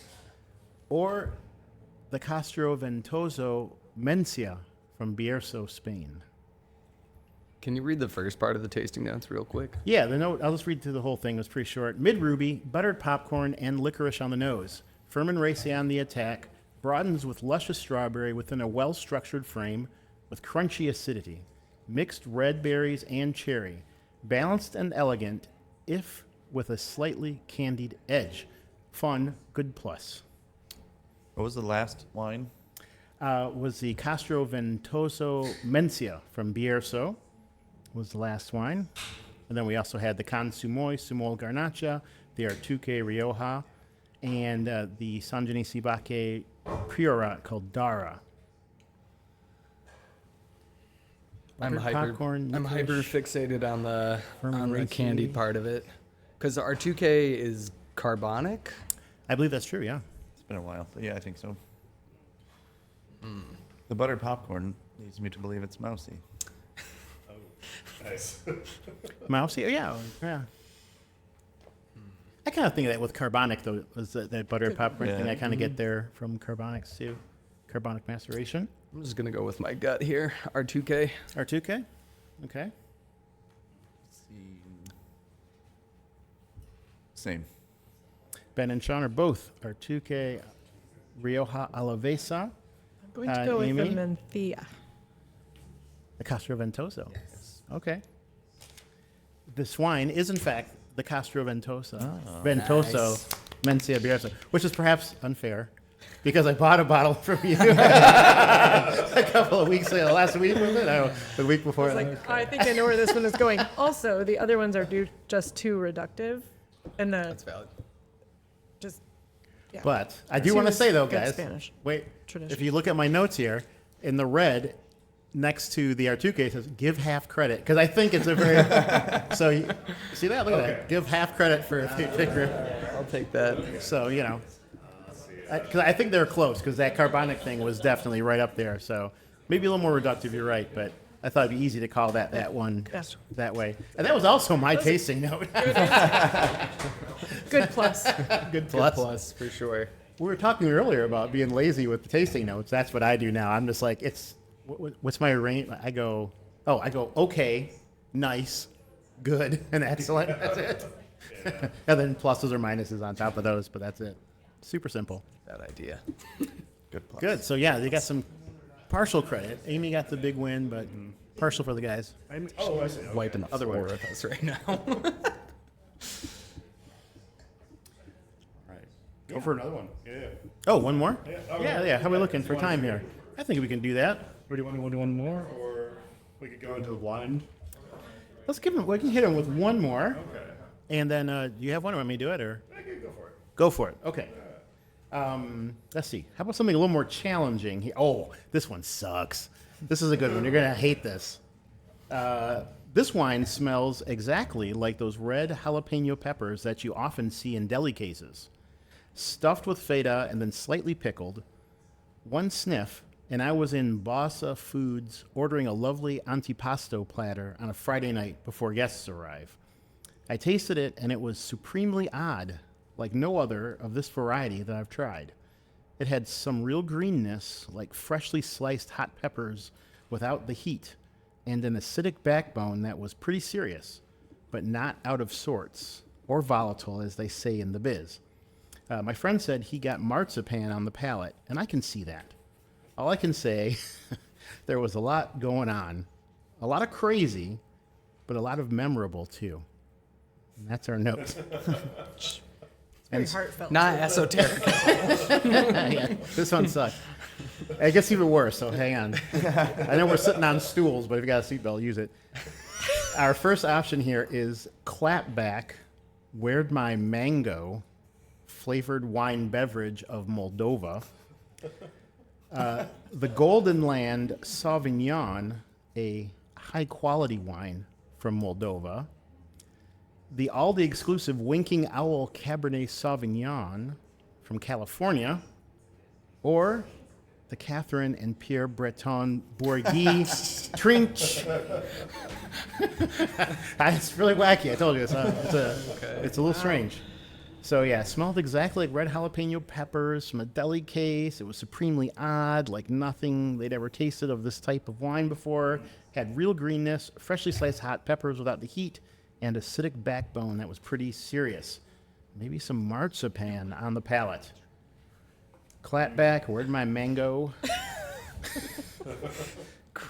or the Castro Ventoso Mencia from Bierzo, Spain. Can you read the first part of the tasting notes real quick? Yeah, the note, I'll just read through the whole thing. It was pretty short. Mid-ruby, buttered popcorn, and licorice on the nose. Firm and racy on the attack. Broadens with luscious strawberry within a well-structured frame with crunchy acidity. Mixed red berries and cherry. Balanced and elegant, if with a slightly candied edge. Fun, good plus. What was the last wine? Was the Castro Ventoso Mencia from Bierzo. Was the last wine. And then we also had the Can Sumoy Sumol Garnacha, the Artuque Rioja, and the Sangiovese Bache Priorat called Dara. I'm Buttered hyper popcorn, licorice. fixated on the racy. candied part of it, because the Artuque is carbonic. I believe that's true, yeah. It's been a while, but yeah, I think so. The buttered popcorn leads me to believe it's mousy. Nice. Mousy, yeah. I kind of think of that with carbonic, though, was that buttered popcorn Yeah. thing. I kind of get there from carbonics, too. Carbonic maceration. I'm just gonna go with my gut here. Artuque. Artuque? Okay. Same. Ben and Sean are both Artuque Rioja Alavesa. I'm going to go with the Amy? Mencia. The Castro Ventoso. Okay. This wine is, in fact, the Castro Ventoso. Ventoso Mencia Bierzo, which is perhaps unfair because I bought a bottle from you a couple of weeks ago, last week, was it? No, the week before. It's like, I think I know where this one is going. Also, the other ones are just too reductive. And That's valid. just, yeah. But I do Two want to is say, though, good guys, Spanish. wait, Tradition. if you look at my notes here, in the red, next to the Artuque, it says, give half credit, because I think it's a very, so, see that? Look at that. Give half credit for if you pick your, I'll take that. so, you know. Because I think they're close, because that carbonic thing was definitely right up there, so maybe a little more reductive, you're right, but I thought it'd be easy to call that one Yes. that way. And that was also my tasting note. Good plus. Good plus. Plus for sure. We were talking earlier about being lazy with the tasting notes. That's what I do now. I'm just like, what's my range? I go, okay, nice, good, and excellent. That's it. And then pluses or minuses on top of those, but that's it. Super simple. Bad idea. Good plus. Good. So yeah, they got some partial credit. Amy got the big win, but partial for the guys. I see. Okay. Wiping the Other floor way. with us right now. Right. Go for another one. Yeah. Oh, one more? Oh, Yeah. How are we looking for One time more. here? I think we can do that. Or do you want to do one more? Or we could go into the blind? Let's give him. We can hit him with one more, Okay. and then do you have one? Or want me to do it, or I could go for it. go for it? Okay. Let's see. How about something a little more challenging here? Oh, this one sucks. This is a good one. You're gonna hate this. This wine smells exactly like those red jalapeno peppers that you often see in deli cases. Stuffed with feta and then slightly pickled. One sniff, and I was in Bossa Foods ordering a lovely antipasto platter on a Friday night before guests arrive. I tasted it, and it was supremely odd, like no other of this variety that I've tried. It had some real greenness, like freshly sliced hot peppers without the heat, and an acidic backbone that was pretty serious, but not out of sorts, or volatile, as they say in the biz. My friend said he got marzipan on the palate, and I can see that. All I can say, there was a lot going on. A lot of crazy, but a lot of memorable, too. And that's our note. Very heartfelt. Not esoteric. Yeah, this one sucked. It gets even worse, so hang on. I know we're sitting on stools, but if you got a seatbelt, use it. Our first option here is Clapback, Where'd My Mango, flavored wine beverage of Moldova. The Golden Land Sauvignon, a high-quality wine from Moldova. The Aldi exclusive Winking Owl Cabernet Sauvignon from California. Or the Catherine and Pierre Breton Bourguignon Trinch. It's really wacky. I told you. It's a little strange. So yeah, it smelled exactly like red jalapeno peppers from a deli case. It was supremely odd, like nothing they'd ever tasted of this type of wine before. Had real greenness, freshly sliced hot peppers without the heat, and acidic backbone that was pretty serious. Maybe some marzipan on the palate. Clapback, Where'd My Mango?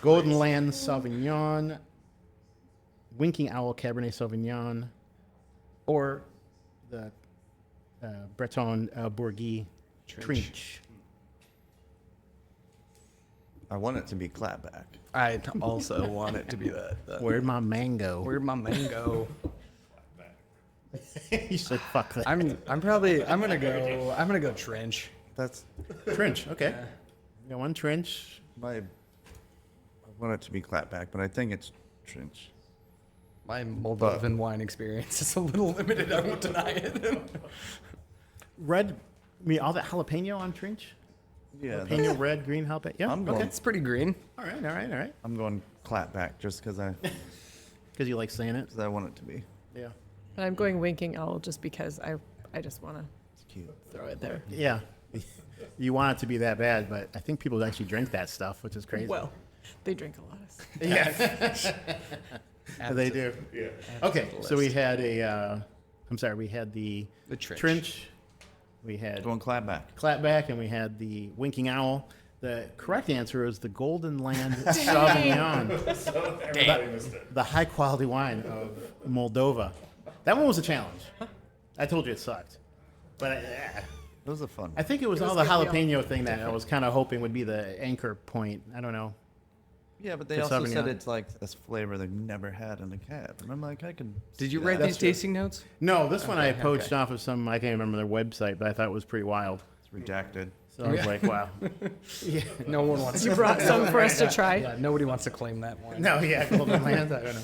Golden Land Sauvignon, Winking Owl Cabernet Sauvignon, or the Breton Bourguignon Trinch. I want it to be Clapback. I also want it to be that. Where'd my mango? Where'd my mango? You said fuck that. I'm gonna go trench. That's Trench, okay. Got one trench. I want it to be Clapback, but I think it's Trench. My Moldovan wine experience is a little limited. I won't deny it. Red, I mean, all that jalapeno on trench? Yeah, Jalapeno, red, green jalapeno? Yeah, I'm going- okay. It's pretty green. All right. I'm going Clapback just because Because you like saying it? I want it to be. Yeah. And I'm going Winking Owl just because I just want to It's cute. throw it there. Yeah. You want it to be that bad, but I think people actually drink that stuff, which is crazy. Well, they drink a lot of stuff. Yeah. They do. Yeah. Okay, so we had we had the trench. We had Going Clapback. Clapback, and we had the Winking Owl. The correct answer is the Golden Land Sauvignon, the high-quality wine of Moldova. That one was a challenge. I told you it sucked, but It was a fun. I think it was all the jalapeno thing that I was kind of hoping would be the anchor point. I don't know. Yeah, but they The also Sauvignon. said it's like this flavor they've never had in a cab. And I'm like, I can. Did you see write that. these tasting notes? No, this one I poached off of some, I can't remember their website, but I thought it was pretty wild. It's redacted. So I was like, wow. Yeah. No one wants You to. brought some for us to try. Yeah, nobody wants to claim that one. No, yeah, Golden Land, I don't know.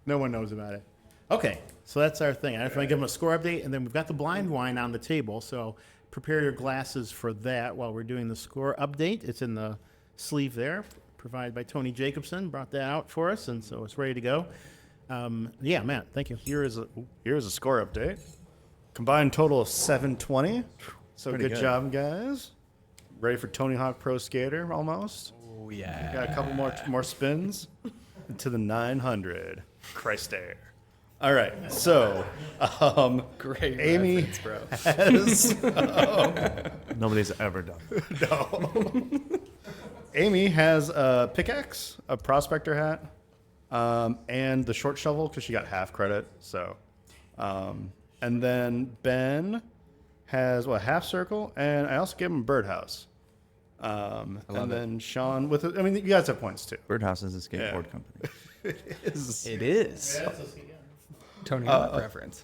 No one knows about it. Okay, so that's our thing. I just want to give them a score update, and then we've got the blind wine on the table, so prepare your glasses for that while we're doing the score update. It's in the sleeve there, provided by Tony Jacobson. Brought that out for us, and so it's ready to go. Yeah, Matt, thank you. Here's a score update. Combined total of 720. So Pretty good good. job, guys. Ready for Tony Hawk Pro Skater almost. Oh yeah. Got a couple more spins to the 900. Christ there. All right, so Great. Amy reference, bro. has Nobody's ever done. Amy has a pickaxe, a prospector hat, and the short shovel because she got half credit. So, and then Ben has a half circle, and I also gave him a birdhouse. And then Sean with you guys have points too. Birdhouse is a skateboard company. It is. Tony Hawk reference.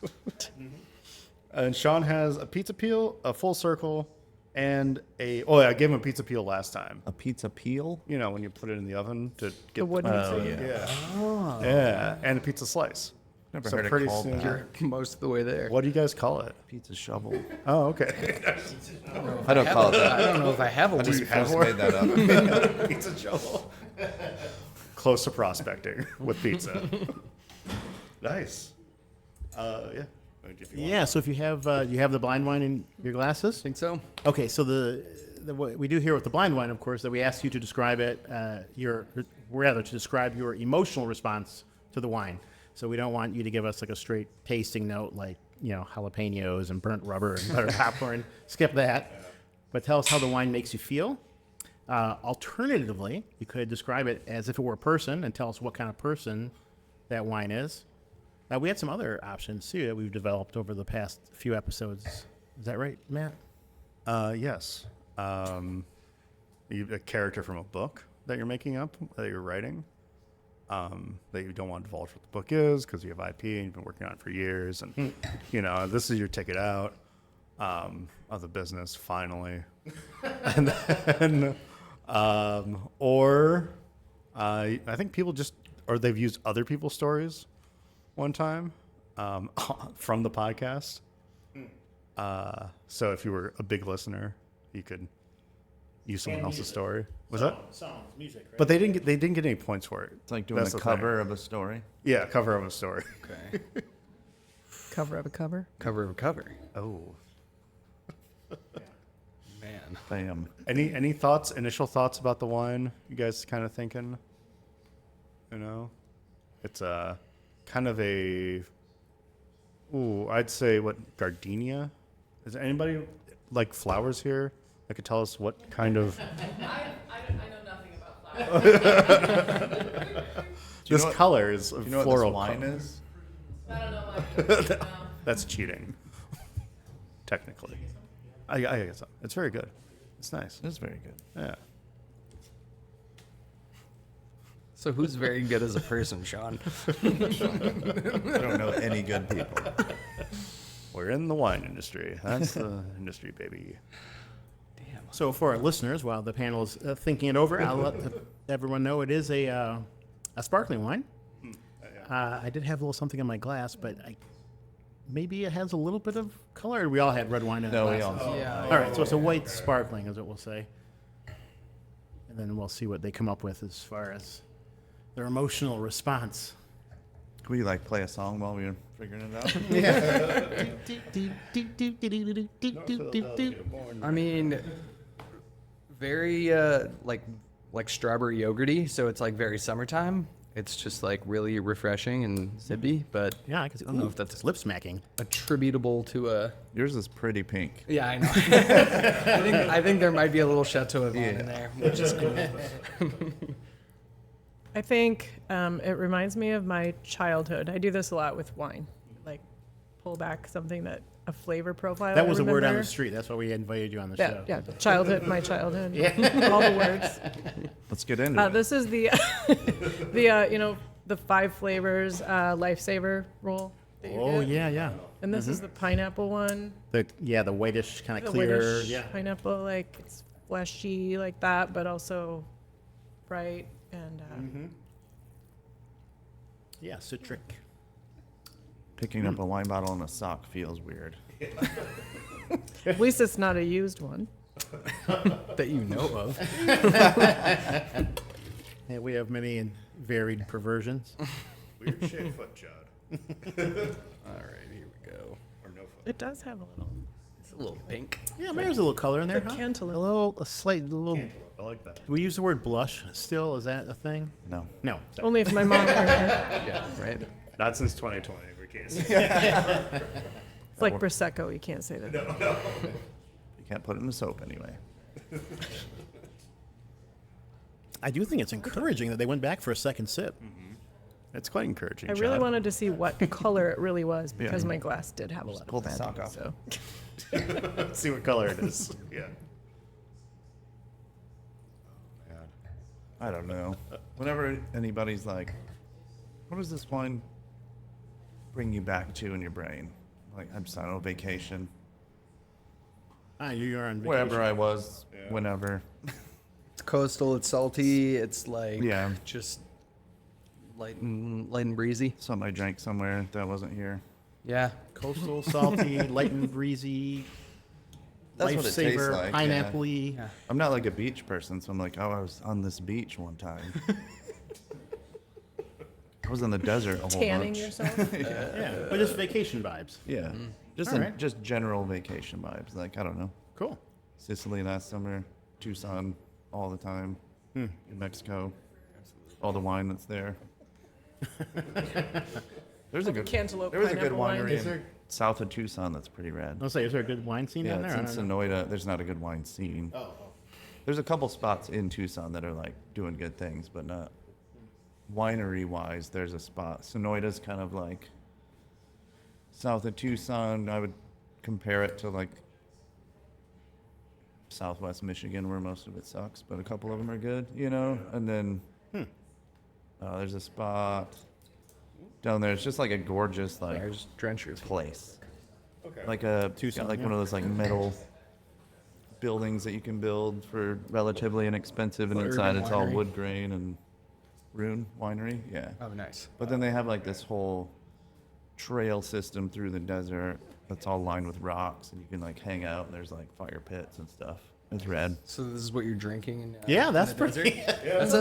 And Sean has a pizza peel, a full circle, and I gave him a pizza peel last time. A pizza peel? You know, when you put it in the oven to get The wooden Oh, thing. yeah. Yeah, and a pizza slice. Never So heard pretty it called soon- that. You're most of the way there. What do you guys call it? Pizza shovel. Oh, okay. I don't call it I that. don't know if I have a I just word. first made that up. Pizza shovel. Close to prospecting with pizza. Nice. Yeah. If you want. Yeah. So if you have the blind wine in your glasses. Think so? Okay. So what we do here with the blind wine, of course, that we ask you to describe it, to describe your emotional response to the wine. So we don't want you to give us like a straight tasting note, like jalapenos and burnt rubber and buttered popcorn. Skip that. But tell us how the wine makes you feel. Alternatively, you could describe it as if it were a person and tell us what kind of person that wine is. We had some other options too that we've developed over the past few episodes. Is that right, Matt? Yes. A character from a book that you're making up, that you're writing, that you don't want to divulge what the book is because you have IP and you've been working on it for years. And, this is your ticket out of the business, finally. And then, I think people they've used other people's stories one time from the podcast. So if you were a big listener, you could use someone else's story. Was that? Songs, music, right? But they didn't get any points for it. It's like doing That's the the thing. cover of a story. Yeah, cover of a story. Okay. Cover of a cover. Cover of a cover. Oh. Man. Bam. Any thoughts? Initial thoughts about the wine? You guys kind of thinking? It's kind of a. Ooh, I'd say what gardenia. Is there anybody like flowers here that could tell us what kind of? I know nothing about flowers. This know what- color is a You know what floral this wine color. is? I don't know. That's cheating. Technically. I guess so. It's very good. It's nice. It's very good. Yeah. So who's very good as a person, Sean? I don't know any good people. We're in the wine industry. That's the industry, baby. Damn. So for our listeners, while the panel is thinking it over, I'll let everyone know it is a sparkling wine. I did have a little something in my glass, but maybe it has a little bit of color. We all had red wine in No, our we glasses. all. Yeah. All right, so it's a white sparkling, is what we'll say. And then we'll see what they come up with as far as their emotional response. Can we play a song while we're figuring it out? I mean, very like strawberry yogurty. So it's very summertime. It's just really refreshing and zippy, but Yeah, I can see. I don't know if that's lip smacking. attributable to a. Yours is pretty pink. Yeah, I know. I think there might be a little Chateau Grand in there, which is cool. I think it reminds me of my childhood. I do this a lot with wine, pull back something a flavor profile. That I was a word on remember. the street. That's why we invited you on the Yeah, show. yeah, childhood, my childhood. Yeah. All the words. Let's get into it. This is the, the 5 flavors lifesaver roll. That you Oh, get. yeah. And this is the pineapple one. The whitish kind of The clear. whitish Yeah. pineapple, it's fleshy like that, but also bright and Yeah, citric. Picking up a wine bottle in a sock feels weird. at least it's not a used one. That you know of. Yeah, we have many and varied perversions. Weird shaped foot, Chad. All right, here we go. Or no foot. It does have a little It's a little pink. Yeah, there's a little color in there, huh? cantaloupe. A little. I like that. Do we use the word blush still? Is that a thing? No. No. Only if my mom heard it. Yeah, right. Not since 2020. We can't say. It's like Prosecco. You can't say that. You can't put it in the soap anyway. I do think it's encouraging that they went back for a second sip. It's quite encouraging. I really Chad. wanted to see what color it really was because Yeah. my glass did have a lot Pull of the that. sock off. So see what color it is. Yeah. I don't know. Whenever anybody's like, what does this wine bring you back to in your brain? I'm just on vacation. You are on vacation. Wherever I was, whenever. It's coastal. It's salty. It's Yeah. just light and breezy. Something I drank somewhere that wasn't here. Yeah. Coastal, salty, light and breezy, That's what it tastes lifesaver, like. pineapple-y. Yeah. I'm not like a beach person, so I'm like, oh, I was on this beach one time. I was in the desert a whole Tanning bunch. yourself. Yeah, but just vacation vibes. Yeah, just All right. just general vacation vibes. Like I don't know, Cool. Sicily last summer, Tucson all the time, New Mexico, all the wine that's there. There's a good Cantaloupe There was a good pineapple wine. winery Is in there- south of Tucson that's pretty rad. I'll say, is there a good wine scene Yeah, down there? it's in Sonoyta. There's not a good wine scene. Oh. There's a couple spots in Tucson that are like doing good things, but not winery wise. There's a spot. Sonoyta's kind of like south of Tucson. I would compare it to like Southwest Michigan, where most of it sucks, but a couple of them are good, you know. And then there's a spot down there. It's just like a gorgeous like There's drenchers. place, Okay. like a Tucson, like yeah. one of those like metal buildings that you can build for relatively inexpensive, and Urban inside it's all winery. wood grain and Rune Winery, yeah. Oh, nice. But then they have like this whole trail system through the desert that's all lined with rocks, and you can like hang out. And there's like fire pits and stuff. It's rad. So this is what you're drinking? In, Yeah, in that's the desert? pretty. That's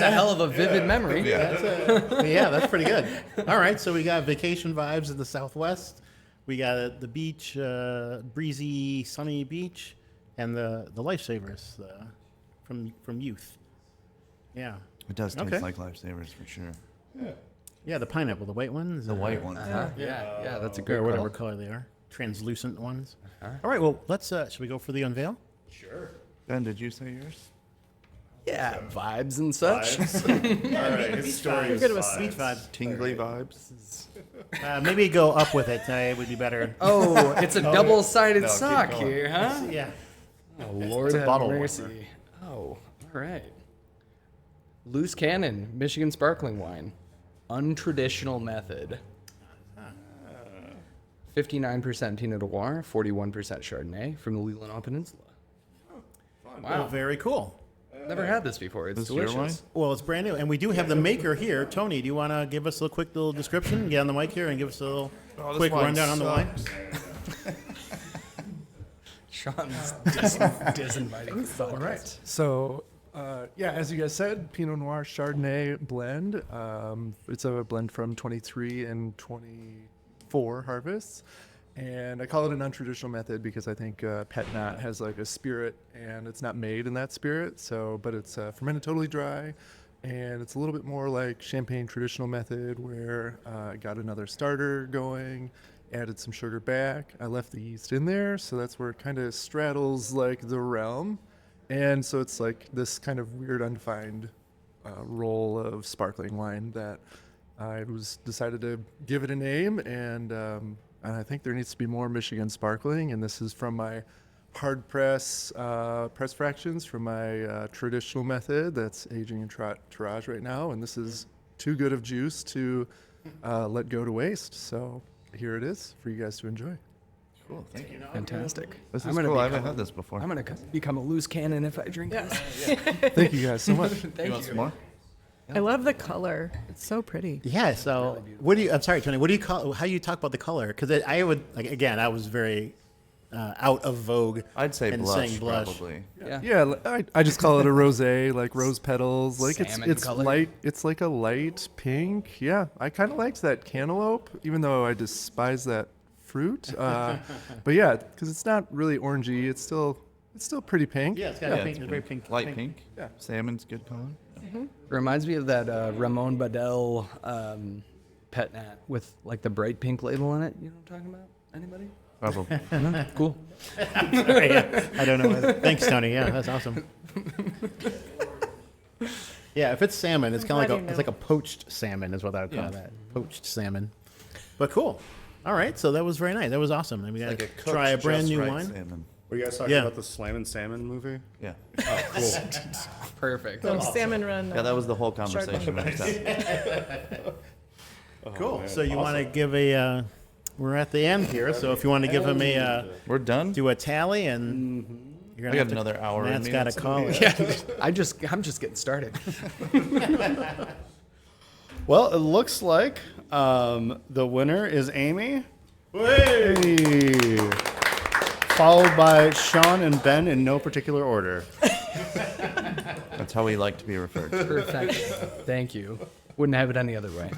a hell of a vivid memory. Yeah, that's pretty good. All right, so we got vacation vibes in the Southwest. We got the beach, breezy, sunny beach, and the lifesavers from youth. Yeah, It does taste Okay. like lifesavers for sure. yeah, the pineapple, the white ones, The white ones. Yeah, that's a or good whatever call. color they are, translucent ones. All right, well, let's. Should we go for the unveil? Ben, did you say yours? Yeah, vibes and such. All right, his story You're is good with five. Beach vibes. Tingly vibes. Maybe go up with it. Would be better. Oh, it's a double-sided No, keep sock going. here, huh? Yeah. Oh, Lord a have bottle mercy. opener. Oh, all right. Loose Cannon, Michigan sparkling wine. Untraditional method. 59% Pinot Noir, 41% Chardonnay from the Leelanau Peninsula. Wow. Very cool. Never had this before. It's This is your delicious. Well, it's brand new, and we do have the maker here. Tony, do you want to give us a quick little description? Get on the mic here and give us a little this quick wine rundown on the wine. Sean's disinviting. All right. So, yeah, as you guys said, Pinot Noir Chardonnay blend. It's a blend from 23 and 24 harvests. And I call it an untraditional method because I think Pet Nat has like a spirit and it's not made in that spirit. So, but it's fermented totally dry. And it's a little bit more like Champagne traditional method where I got another starter going, added some sugar back. I left the yeast in there. So that's where it kind of straddles like the realm. And so it's like this kind of weird undefined role of sparkling wine that I was decided to give it a name. And I think there needs to be more Michigan sparkling. And this is from my hard press fractions from my traditional method that's aging in tirage right now. And this is too good of juice to let go to waste. So here it is for you guys to enjoy. Cool, thank you. Fantastic. This I'm is gonna cool. I haven't become- had this before. I'm going to become a loose cannon if I drink this. Thank you guys so much. Thank you want some more? I love the color. It's so pretty. Yeah. So, what do you? I'm sorry, Tony. What do you call? How do you talk about the color? Because I would like again. I was very out of vogue. I'd say in blush, saying blush. probably. Yeah. Yeah, I just call it a rosé, like rose petals. Like Salmon it's color. light. It's like a light pink. Yeah, I kind of liked that cantaloupe, even though I despise that fruit. But yeah, because it's not really orangey. It's still pretty pink. Yeah, it's got Yeah, a pink, it's very pink, Light pink. Yeah. Salmon's good color. Reminds me of that Ramon Badel Pet Nat with like the bright pink label on it. You know what I'm talking about? Anybody? Probably. No? Cool. Sorry, yeah. I don't know. Thanks, Tony. Yeah, that's awesome. Yeah, if it's salmon, it's kind of glad like you it's know. like a poached salmon is what I would call Yeah. that. Poached salmon. But cool. All right, so that was very nice. That was awesome. And we got Like to a cooked, try a brand just new right wine. Salmon. Were you guys talking Yeah. about the Slam and Salmon movie? Yeah. Oh, cool. Perfect. So salmon run. Yeah, that was the whole conversation. Cool. So you want to give a? We're at the end here, so if you want to give him a We're done. do a tally, and you're I gonna got have to, another hour in Matt's me. got to That's call gonna it. I'm just getting started. Well, it looks like the winner is Amy. Hey. Followed by Sean and Ben in no particular order. That's how we like to be referred to. Perfect. Thank you. Wouldn't have it any other way.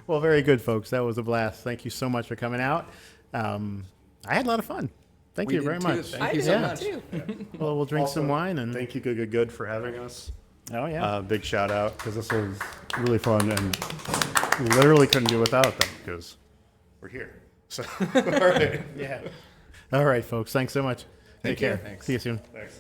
Well, very good, folks. That was a blast. Thank you so much for coming out. I had a lot of fun. Thank you very much. Thank you so much. Well, we'll drink some wine and. Thank you, Good, for having us. Oh yeah. Big shout out because this was really fun and literally couldn't do without them because we're here. So, all right. Yeah. All right, folks. Thanks so much. Take care. Thanks. See you soon. Thanks.